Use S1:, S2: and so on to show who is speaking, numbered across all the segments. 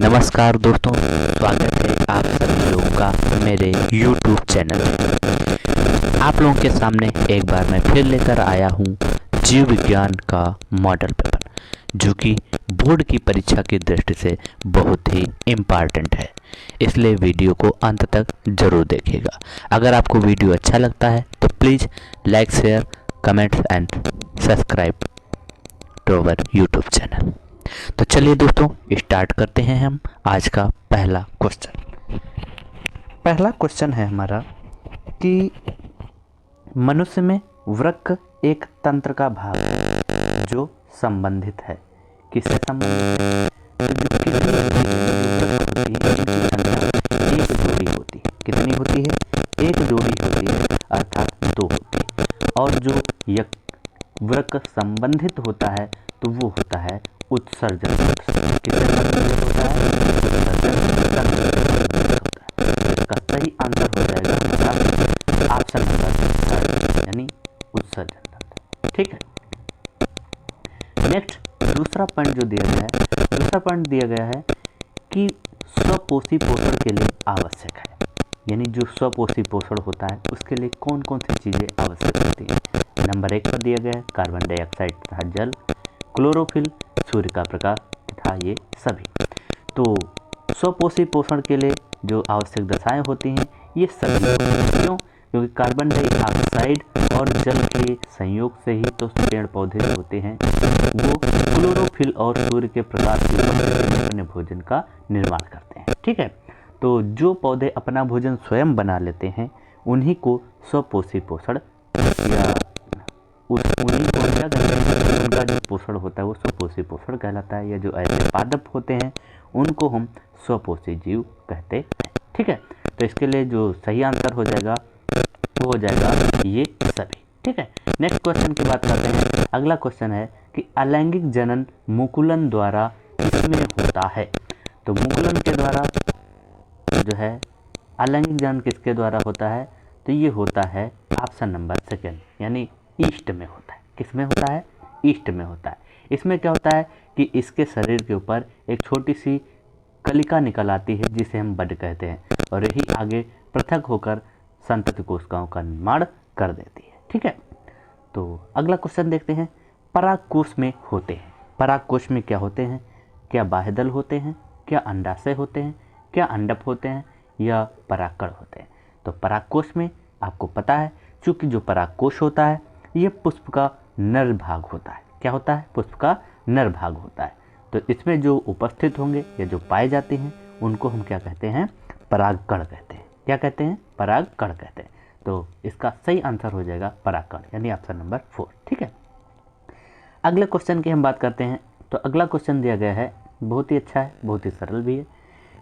S1: नमस्कार दोस्तों, स्वागत है आप सभी लोगों का मेरे YouTube चैनल में। आप लोगों के सामने एक बार मैं फिर लेकर आया हूँ जीव विज्ञान का मॉडल पेपर, जो कि बोर्ड की परीक्षा की दृष्टि से बहुत ही इम्पॉर्टेंट है। इसलिए वीडियो को अंत तक जरूर देखिएगा। अगर आपको वीडियो अच्छा लगता है तो please like, share, comments and subscribe to our YouTube channel. तो चलिए दोस्तों, स्टार्ट करते हैं हम आज का पहला क्वेश्चन। पहला क्वेश्चन है हमारा कि मनुष्य में वृक्क एक तंत्र का भाग है जो संबंधित है। किससे संबंधित है? तो जो किसी वृक्क होती है उनकी संख्या एक जोड़ी होती है। कितनी होती है? एक जोड़ी होती है, अर्थात 2 होती है। और जो वृक्क संबंधित होता है तो वो होता है उत्सर्जन तंत्र। किससे संबंधित होता है? उत्सर्जन तंत्र से संबंधित होता है। इसका सही आंसर हो जाएगा हमारा ऑप्शन नंबर 3, यानी उत्सर्जन तंत्र। ठीक है। नेक्स्ट दूसरा पॉइंट जो दिया गया है, दूसरा पॉइंट दिया गया है कि स्वपोषी पोषण के लिए आवश्यक है। यानी जो स्वपोषी पोषण होता है उसके लिए कौन कौन सी चीज़ें आवश्यक होती हैं। नंबर 1 पर दिया गया है कार्बन डाइऑक्साइड तथा जल, क्लोरोफिल, सूर्य का प्रकाश तथा ये सभी। तो स्वपोषी पोषण के लिए जो आवश्यक दशाएं होती हैं ये सभी होती हैं। क्यों? क्योंकि कार्बन डाइऑक्साइड और जल के संयोग से ही तो पेड़ पौधे जो होते हैं वो क्लोरोफिल और सूर्य के प्रकाश की उपस्थिति में अपने भोजन का निर्माण करते हैं। ठीक है। तो जो पौधे अपना भोजन स्वयं बना लेते हैं उन्हीं को स्वपोषी पोषण या उन्हीं को क्या कहते हैं, उनका जो पोषण होता है वो स्वपोषी पोषण कहलाता है। या जो ऐसे पादप होते हैं उनको हम स्वपोषी जीव कहते हैं। ठीक है। तो इसके लिए जो सही आंसर हो जाएगा वो हो जाएगा ये सभी। ठीक है। नेक्स्ट क्वेश्चन की बात करते हैं। अगला क्वेश्चन है कि अलैंगिक जनन मुकुलन द्वारा किसमें होता है। तो मुकुलन के द्वारा जो है अलैंगिक जनन किसके द्वारा होता है? तो ये होता है ऑप्शन नंबर 2, यानी ईस्ट में होता है। किस में होता है? ईस्ट में होता है। इसमें क्या होता है कि इसके शरीर के ऊपर एक छोटी सी कलिका निकल आती है जिसे हम बड कहते हैं, और यही आगे पृथक होकर संतति कोशिकाओं का निर्माण कर देती है। ठीक है। तो अगला क्वेश्चन देखते हैं। परागकोश में होते हैं। परागकोश में क्या होते हैं? क्या बाह्यदल होते हैं, क्या अंडाशय होते हैं, क्या अंडप होते हैं, या परागकण होते हैं। तो परागकोश में आपको पता है, चूंकि जो परागकोश होता है ये पुष्प का नर भाग होता है। क्या होता है? पुष्प का नर भाग होता है। तो इसमें जो उपस्थित होंगे या जो पाए जाते हैं उनको हम क्या कहते हैं? परागकण कहते हैं। क्या कहते हैं? परागकण कहते हैं। तो इसका सही आंसर हो जाएगा परागकण, यानी ऑप्शन नंबर 4। ठीक है। अगले क्वेश्चन की हम बात करते हैं। तो अगला क्वेश्चन दिया गया है, बहुत ही अच्छा है, बहुत ही सरल भी है,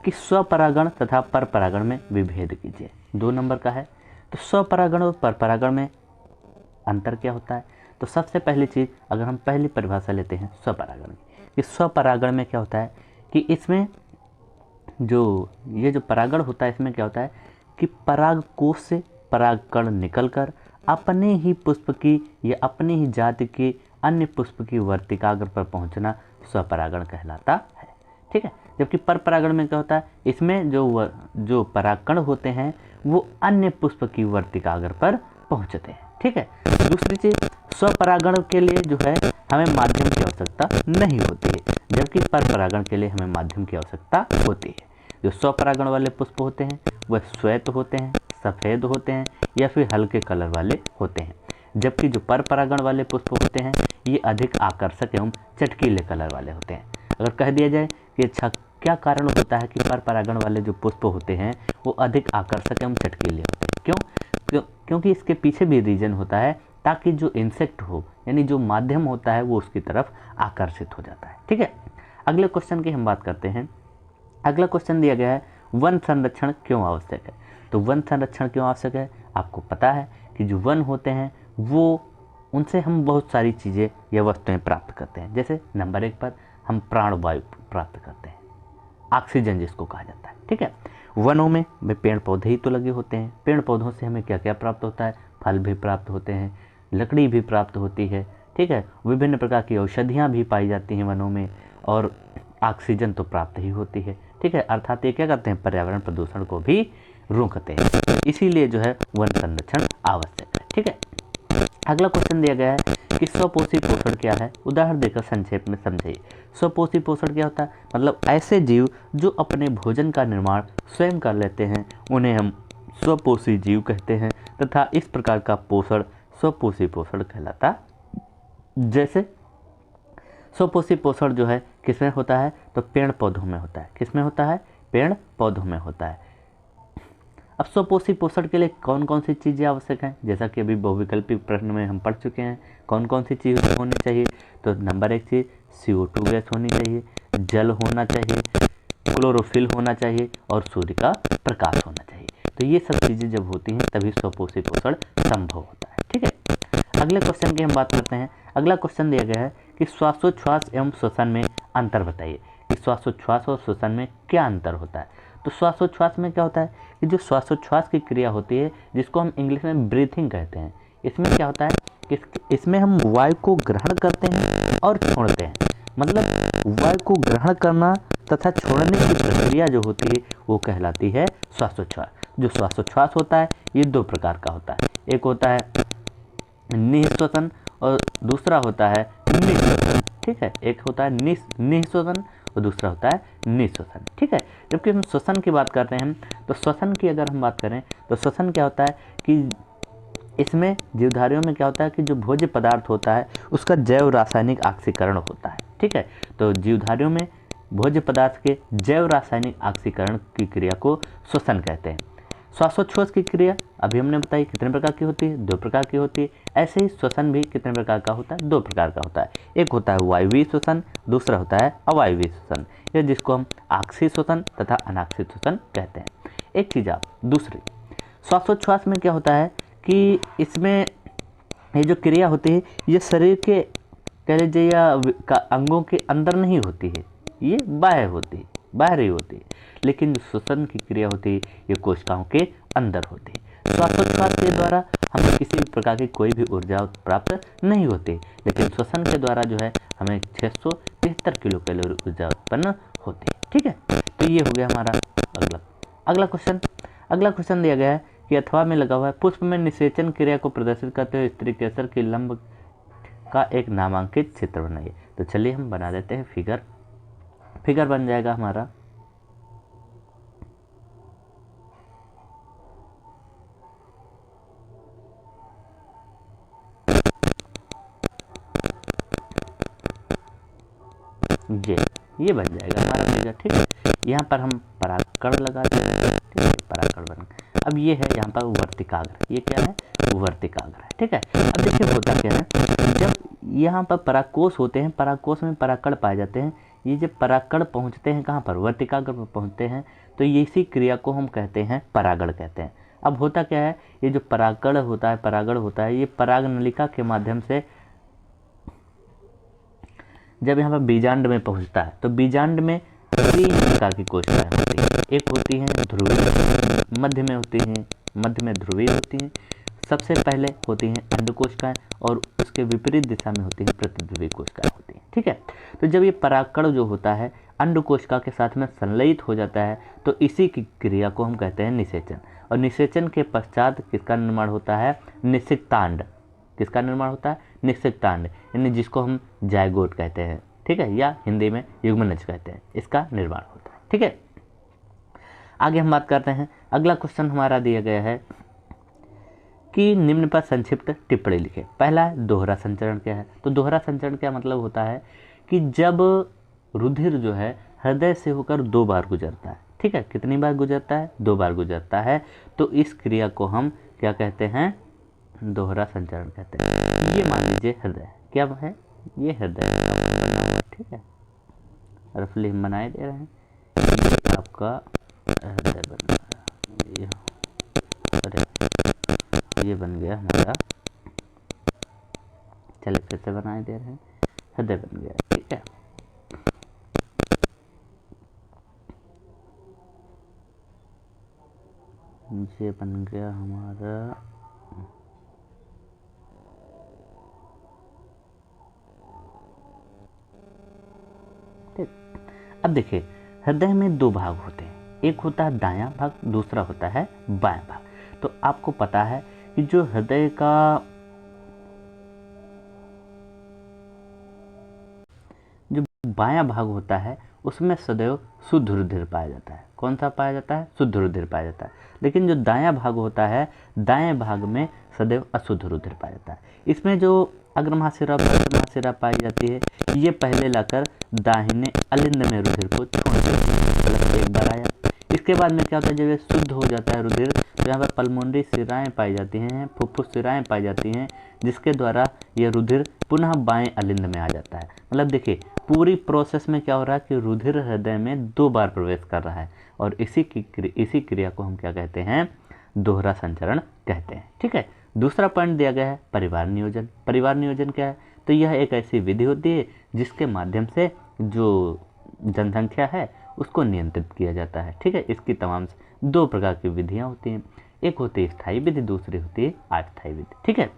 S1: कि स्वपरागण तथा परपरागण में विभेद कीजिए। 2 नंबर का है। तो स्वपरागण और परपरागण में अंतर क्या होता है? तो सबसे पहली चीज़, अगर हम पहली परिभाषा लेते हैं स्वपरागण की, कि स्वपरागण में क्या होता है कि इसमें जो परागण होता है इसमें क्या होता है कि परागकोश से परागकण निकलकर अपने ही पुष्प की या अपनी ही जाति के अन्य पुष्प की वर्तिकाग्र पर पहुंचना स्वपरागण कहलाता है। ठीक है। जबकि परपरागण में क्या होता है, इसमें जो परागकण होते हैं वो अन्य पुष्प की वर्तिकाग्र पर पहुंचते हैं। ठीक है। दूसरी चीज, स्वपरागण के लिए जो है हमें माध्यम की आवश्यकता नहीं होती है, जबकि परपरागण के लिए हमें माध्यम की आवश्यकता होती है। जो स्वपरागण वाले पुष्प होते हैं वह श्वेत होते हैं, सफ़ेद होते हैं या फिर हल्के कलर वाले होते हैं, जबकि जो परपरागण वाले पुष्प होते हैं ये अधिक आकर्षक एवं चटकीले कलर वाले होते हैं। अगर कह दिया जाए कि अच्छा क्या कारण होता है कि परपरागण वाले जो पुष्प होते हैं वो अधिक आकर्षक एवं चटकीले होते हैं, क्योंकि इसके पीछे भी रीजन होता है, ताकि जो इंसेक्ट हो यानी जो माध्यम होता है वो उसकी तरफ आकर्षित हो जाता है। ठीक है। अगले क्वेश्चन की हम बात करते हैं। अगला क्वेश्चन दिया गया है, वन संरक्षण क्यों आवश्यक है। तो वन संरक्षण क्यों आवश्यक है? आपको पता है कि जो वन होते हैं वो उनसे हम बहुत सारी चीज़ें या वस्तुएं प्राप्त करते हैं। जैसे नंबर 1 पर हम प्राणवायु प्राप्त करते हैं, ऑक्सीजन जिसको कहा जाता है। ठीक है। वनों में पेड़ पौधे ही तो लगे होते हैं। पेड़ पौधों से हमें क्या क्या प्राप्त होता है? फल भी प्राप्त होते हैं, लकड़ी भी प्राप्त होती है। ठीक है। विभिन्न प्रकार की औषधियाँ भी पाई जाती हैं वनों में, और ऑक्सीजन तो प्राप्त ही होती है। ठीक है, अर्थात ये क्या करते हैं, पर्यावरण प्रदूषण को भी रोकते हैं। इसीलिए जो है वन संरक्षण आवश्यक है। ठीक है, अगला क्वेश्चन दिया गया है कि स्वपोषी पोषण क्या है, उदाहरण देकर संक्षेप में समझिए। स्वपोषी पोषण क्या होता है, मतलब ऐसे जीव जो अपने भोजन का निर्माण स्वयं कर लेते हैं उन्हें हम स्वपोषी जीव कहते हैं, तथा इस प्रकार का पोषण स्वपोषी पोषण कहलाता। जैसे स्वपोषी पोषण जो है किसमें होता है, तो पेड़ पौधों में होता है। किसमें होता है, पेड़ पौधों में होता है। अब स्वपोषी पोषण के लिए कौन कौन सी चीज़ें आवश्यक हैं, जैसा कि अभी बहुविकल्पी प्रश्न में हम पढ़ चुके हैं कौन कौन सी चीज़ होनी चाहिए। तो नंबर 1 चीज़ CO2 गैस होनी चाहिए, जल होना चाहिए, क्लोरोफिल होना चाहिए और सूर्य का प्रकाश होना चाहिए। तो ये सब चीज़ें जब होती हैं तभी स्वपोषी पोषण संभव होता है। ठीक है, अगले क्वेश्चन की हम बात करते हैं। अगला क्वेश्चन दिया गया है कि श्वासोच्छ्वास एवं श्वसन में अंतर बताइए कि श्वासोच्छ्वास और श्वसन में क्या अंतर होता है। तो श्वासोच्छ्वास में क्या होता है कि जो श्वासोच्छ्वास की क्रिया होती है जिसको हम इंग्लिश में ब्रीथिंग कहते हैं, इसमें क्या होता है कि इसमें हम वायु को ग्रहण करते हैं और छोड़ते हैं। मतलब वायु को ग्रहण करना तथा छोड़ने की प्रक्रिया जो होती है वो कहलाती है श्वासोच्छ्वास। जो श्वासोच्छ्वास होता है ये 2 प्रकार का होता है, एक होता है निःश्वसन और दूसरा होता है निःश्वसन। ठीक है, एक होता है निःश्वसन और दूसरा होता है निःश्वसन। ठीक है, जबकि हम श्वसन की बात करते हैं तो श्वसन की अगर हम बात करें तो श्वसन क्या होता है कि इसमें जीवधारियों में क्या होता है कि जो भोज्य पदार्थ होता है उसका जैव रासायनिक ऑक्सीकरण होता है। ठीक है, तो जीवधारियों में भोज्य पदार्थ के जैव रासायनिक ऑक्सीकरण की क्रिया को श्वसन कहते हैं। श्वासोच्छ्वास की क्रिया अभी हमने बताई कितने प्रकार की होती है, 2 प्रकार की होती है। ऐसे ही श्वसन भी कितने प्रकार का होता है, 2 प्रकार का होता है। एक होता है वायवीय श्वसन, दूसरा होता है अवायवीय श्वसन, या जिसको हम आक्षिक श्वसन तथा अनाक्षिक श्वसन कहते हैं। एक चीज़ आप दूसरी, श्वासोच्छ्वास में क्या होता है कि इसमें ये जो क्रिया होती है ये शरीर के कह लीजिए या अंगों के अंदर नहीं होती है, ये बाहर होती है, बाहर ही होती है। लेकिन जो श्वसन की क्रिया होती है ये कोशिकाओं के अंदर होती है। श्वासोच्छ्वास के द्वारा हमें किसी भी प्रकार की कोई भी ऊर्जा प्राप्त नहीं होती, लेकिन श्वसन के द्वारा जो है हमें 673 किलो कैलोरी ऊर्जा उत्पन्न होती है। ठीक है, तो ये हो गया हमारा अगला क्वेश्चन दिया गया है कि अथवा में लगा हुआ है पुष्प में निषेचन क्रिया को प्रदर्शित करते हुए स्त्री केसर की लंब का एक नामांकित चित्र बनाइए। तो चलिए हम बना देते हैं फिगर बन जाएगा हमारा ये बन जाएगा हमारा फिगर। ठीक है, यहाँ पर हम परागकण लगा देंगे। ठीक है, परागकण बन। अब ये है यहाँ पर वर्तिकाग्र, ये क्या है, वर्तिकाग्र है। ठीक है, अब देखिए होता क्या है, जब यहाँ पर परागकोश होते हैं, परागकोश में परागकण पाए जाते हैं। ये जब परागकण पहुँचते हैं कहाँ पर, वर्तिकाग्र पर पहुँचते हैं, तो इसी क्रिया को हम कहते हैं परागण कहते हैं। अब होता क्या है, ये जो परागण होता है ये पराग नलिका के माध्यम से जब यहाँ पर बीजांड में पहुँचता है तो बीजांड में 3 प्रकार की कोशिकाएं होती हैं। एक होती हैं ध्रुवीय, मध्य में होती हैं, मध्य में ध्रुवीय होती हैं, सबसे पहले होती हैं अंड कोशिकाएं और उसके विपरीत दिशा में होती हैं प्रतिध्रुवी कोशिकाएं होती हैं। ठीक है, तो जब ये परागकण जो होता है अंड कोशिका के साथ में संलयित हो जाता है तो इसी की क्रिया को हम कहते हैं निषेचन। और निषेचन के पश्चात किसका निर्माण होता है, निषिक्तांड। किसका निर्माण होता है, निषिक्तांड, यानी जिसको हम जायगोट कहते हैं। ठीक है, या हिंदी में युग्मनज कहते हैं, इसका निर्माण होता है। ठीक है, आगे हम बात करते हैं। अगला क्वेश्चन हमारा दिया गया है कि निम्न पर संक्षिप्त टिप्पणी लिखें। पहला है दोहरा संचरण क्या है। तो दोहरा संचरण क्या मतलब होता है कि जब रुधिर जो है हृदय से होकर 2 बार गुजरता है। ठीक है, कितनी बार गुजरता है, 2 बार गुजरता है, तो इस क्रिया को हम क्या कहते हैं, दोहरा संचरण कहते हैं। ये मान लीजिए हृदय क्या है, ये हृदय है। ठीक है, रफली हम बनाए दे रहे हैं, ये आपका हृदय बन रहा है, ये बन गया हमारा, चलिए फिर से बनाए दे रहे हैं, हृदय बन गया। ठीक है, ये बन गया हमारा, अब देखिए, हृदय में दो भाग होते हैं, एक होता है दायां भाग, दूसरा होता है बायां भाग। तो आपको पता है कि जो हृदय का जो बायां भाग होता है उसमें सदैव शुद्ध रुधिर पाया जाता है। कौन सा पाया जाता है? शुद्ध रुधिर पाया जाता है। लेकिन जो दायां भाग होता है, दाएं भाग में सदैव अशुद्ध रुधिर पाया जाता है। इसमें जो अग्रमहाशिरा पश्चिमहाशिरा पाई जाती है, ये पहले लाकर दाहिने अलिंद में रुधिर को छोड़ देती है। मतलब एक बार आया, इसके बाद में क्या होता है, जब ये शुद्ध हो जाता है रुधिर, तो यहाँ पर पल्मोनरी शिराएँ पाई जाती हैं, फुफ्फुस शिराएँ पाई जाती हैं, जिसके द्वारा ये रुधिर पुनः बाएं अलिंद में आ जाता है। मतलब देखिए, पूरी प्रोसेस में क्या हो रहा है कि रुधिर हृदय में 2 बार प्रवेश कर रहा है, और इसी क्रिया को हम क्या कहते हैं? दोहरा संचरण कहते हैं। ठीक है। दूसरा पॉइंट दिया गया है परिवार नियोजन। परिवार नियोजन क्या है? तो यह एक ऐसी विधि होती है जिसके माध्यम से जो जनसंख्या है उसको नियंत्रित किया जाता है। ठीक है। इसकी तमाम 2 प्रकार की विधियाँ होती हैं, एक होती है स्थायी विधि, दूसरी होती है अस्थायी विधि। ठीक है।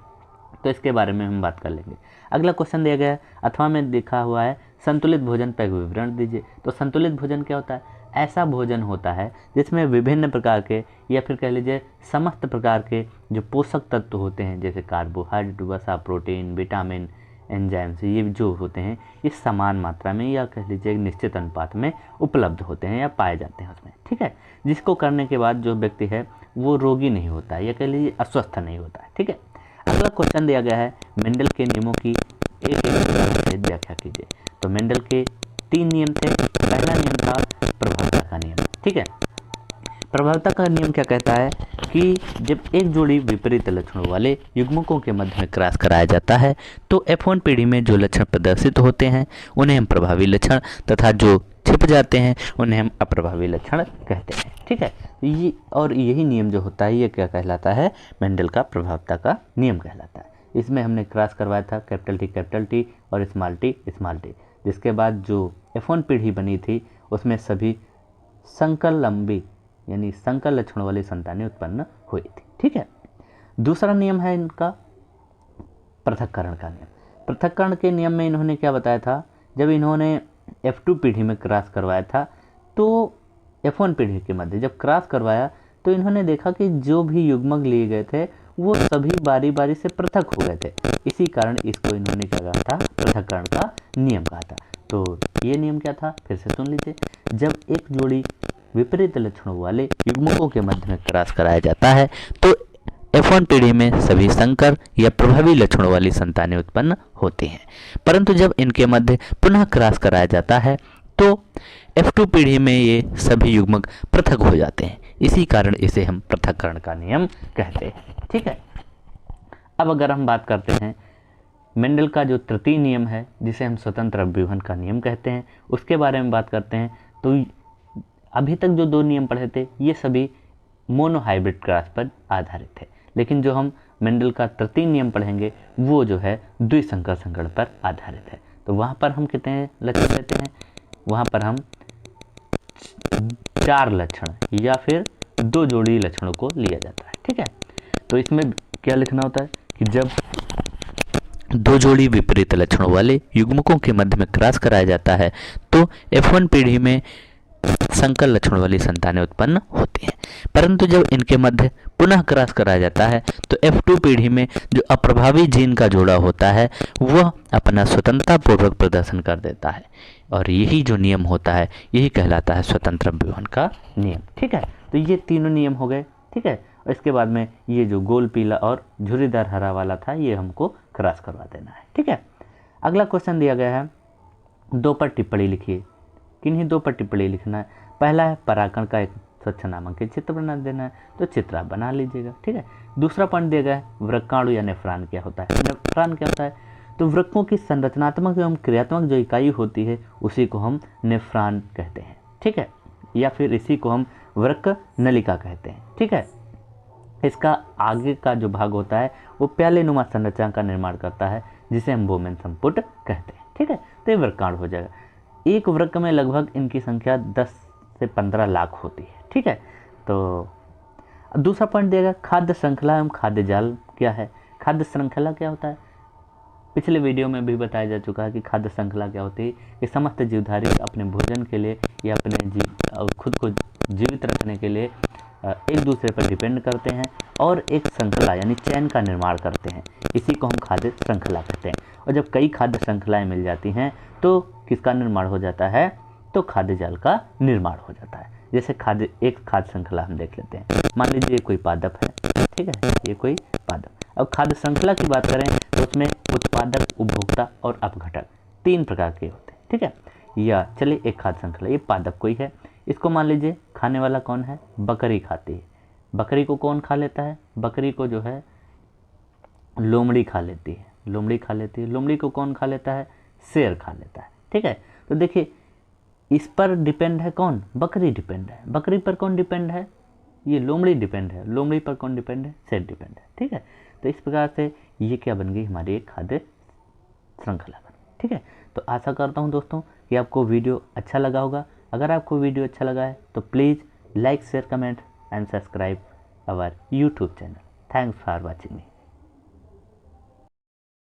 S1: तो इसके बारे में हम बात कर लेंगे। अगला क्वेश्चन दिया गया है, अथवा में लिखा हुआ है संतुलित भोजन पर विवरण दीजिए। तो संतुलित भोजन क्या होता है? ऐसा भोजन होता है जिसमें विभिन्न प्रकार के, या फिर कह लीजिए समस्त प्रकार के जो पोषक तत्व होते हैं, जैसे कार्बोहाइड्रेट, वसा, प्रोटीन, विटामिन, एंजाइम्स, ये जो होते हैं ये समान मात्रा में, या कह लीजिए एक निश्चित अनुपात में उपलब्ध होते हैं या पाए जाते हैं उसमें। ठीक है। जिसको करने के बाद जो व्यक्ति है वो रोगी नहीं होता है, या कह लीजिए अस्वस्थ नहीं होता है। ठीक है। अगला क्वेश्चन दिया गया है, मेंडल के नियमों की एक से व्याख्या कीजिए। तो मेंडल के 3 नियम थे। पहला नियम था प्रभावता का नियम। ठीक है। प्रभावता का नियम क्या कहता है कि जब एक जोड़ी विपरीत लक्षणों वाले युग्मकों के मध्य में क्रॉस कराया जाता है तो F1 पीढ़ी में जो लक्षण प्रदर्शित होते हैं उन्हें हम प्रभावी लक्षण, तथा जो छिप जाते हैं उन्हें हम अप्रभावी लक्षण कहते हैं। ठीक है। ये और यही नियम जो होता है ये क्या कहलाता है? मेंडल का प्रभावता का नियम कहलाता है। इसमें हमने क्रॉस करवाया था कैपिटल टी और स्मॉल टी, जिसके बाद जो F1 पीढ़ी बनी थी उसमें सभी संकर लंबी यानी संकर लक्षण वाली संतानें उत्पन्न हुई थी। ठीक है। दूसरा नियम है इनका पृथक्करण का नियम। पृथक्करण के नियम में इन्होंने क्या बताया था, जब इन्होंने F2 पीढ़ी में क्रॉस करवाया था तो F1 पीढ़ी के मध्य जब क्रॉस करवाया तो इन्होंने देखा कि जो भी युग्मक लिए गए थे वो सभी बारी बारी से पृथक हो गए थे। इसी कारण इसको इन्होंने क्या कहा था? पृथक्करण का नियम कहा था। तो ये नियम क्या था? फिर से सुन लीजिए। जब एक जोड़ी विपरीत लक्षणों वाले युग्मकों के मध्य में क्रॉस कराया जाता है तो F1 पीढ़ी में सभी संकर या प्रभावी लक्षणों वाली संतानें उत्पन्न होती हैं, परंतु जब इनके मध्य पुनः क्रॉस कराया जाता है तो F2 पीढ़ी में ये सभी युग्मक पृथक हो जाते हैं। इसी कारण इसे हम पृथक्करण का नियम कहते हैं। ठीक है। अब अगर हम बात करते हैं मेंडल का जो तृतीय नियम है जिसे हम स्वतंत्र अभ्यूहन का नियम कहते हैं, उसके बारे में बात करते हैं। तो अभी तक जो 2 नियम पढ़े थे ये सभी मोनोहाइब्रिड क्रॉस पर आधारित थे, लेकिन जो हम मेंडल का तृतीय नियम पढ़ेंगे वो जो है द्विसंकर संकरण पर आधारित है। तो वहाँ पर हम कितने लक्षण लेते हैं? वहाँ पर हम 4 लक्षण या फिर 2 जोड़ी लक्षणों को लिया जाता है। ठीक है। तो इसमें क्या लिखना होता है कि जब 2 जोड़ी विपरीत लक्षणों वाले युग्मकों के मध्य में क्रॉस कराया जाता है तो F1 पीढ़ी में संकर लक्षण वाली संतानें उत्पन्न होती हैं, परंतु जब इनके मध्य पुनः क्रॉस कराया जाता है तो F2 पीढ़ी में जो अप्रभावी जीन का जोड़ा होता है वह अपना स्वतंत्रतापूर्वक प्रदर्शन कर देता है, और यही जो नियम होता है यही कहलाता है स्वतंत्र अभ्यूहन का नियम। ठीक है। तो ये तीनों नियम हो गए। ठीक है। और इसके बाद में ये जो गोल पीला और झुर्रीदार हरा वाला था ये हमको क्रॉस करवा देना है। ठीक है। अगला क्वेश्चन दिया गया है, 2 पर टिप्पणी लिखिए। किन्हीं 2 पर टिप्पणी लिखना है। पहला है पराकण का एक स्वच्छ नामांकित चित्र बना देना है, तो चित्र आप बना लीजिएगा। ठीक है। दूसरा पॉइंट दिया गया है वृक्काणु या नेफ्रॉन क्या होता है। नेफ्रॉन क्या होता है? तो वृक्कों की संरचनात्मक एवं क्रियात्मक जो इकाई होती है उसी को हम नेफ्रॉन कहते हैं। ठीक है। या फिर इसी को हम वृक्क नलिका कहते हैं। ठीक है। इसका आगे का जो भाग होता है वो प्याले नुमा संरचना का निर्माण करता है जिसे हम बोमेन संपुट कहते हैं। ठीक है। तो ये वृक्काणु हो जाएगा। एक वृक्क में लगभग इनकी संख्या 10 से 15 लाख होती है। ठीक है। तो दूसरा पॉइंट देगा खाद्य श्रृंखला एवं खाद्य जाल क्या है। खाद्य श्रृंखला क्या होता है? पिछले वीडियो में भी बताया जा चुका है कि खाद्य श्रृंखला क्या होती है। कि समस्त जीवधारी अपने भोजन के लिए या अपने खुद को जीवित रखने के लिए एक दूसरे पर डिपेंड करते हैं और एक श्रृंखला यानी चैन का निर्माण करते हैं। इसी को हम खाद्य श्रृंखला कहते हैं। और जब कई खाद्य श्रृंखलाएँ मिल जाती हैं तो किसका निर्माण हो जाता है? तो खाद्य जाल का निर्माण हो जाता है। जैसे एक खाद्य श्रृंखला हम देख लेते हैं। मान लीजिए कोई पादप है, ठीक है, ये कोई पादप। अब खाद्य श्रृंखला की बात करें तो उसमें उत्पादक, उपभोक्ता और अपघटक 3 प्रकार के होते हैं, ठीक है। या चलिए एक खाद्य श्रृंखला, ये पादप कोई है, इसको मान लीजिए खाने वाला कौन है? बकरी खाती है। बकरी को कौन खा लेता है? बकरी को जो है लोमड़ी खा लेती है, लोमड़ी खा लेती है। लोमड़ी को कौन खा लेता है? शेर खा लेता है, ठीक है। तो देखिए इस पर डिपेंड है कौन? बकरी डिपेंड है। बकरी पर कौन डिपेंड है? ये लोमड़ी डिपेंड है। लोमड़ी पर कौन डिपेंड है? शेर डिपेंड है, ठीक है। तो इस प्रकार से ये क्या बन गई? हमारी एक खाद्य श्रृंखला बन गई, ठीक है। तो आशा करता हूँ दोस्तों कि आपको वीडियो अच्छा लगा होगा। अगर आपको वीडियो अच्छा लगा है तो please like, share, comment and subscribe our YouTube channel. Thanks for watching me.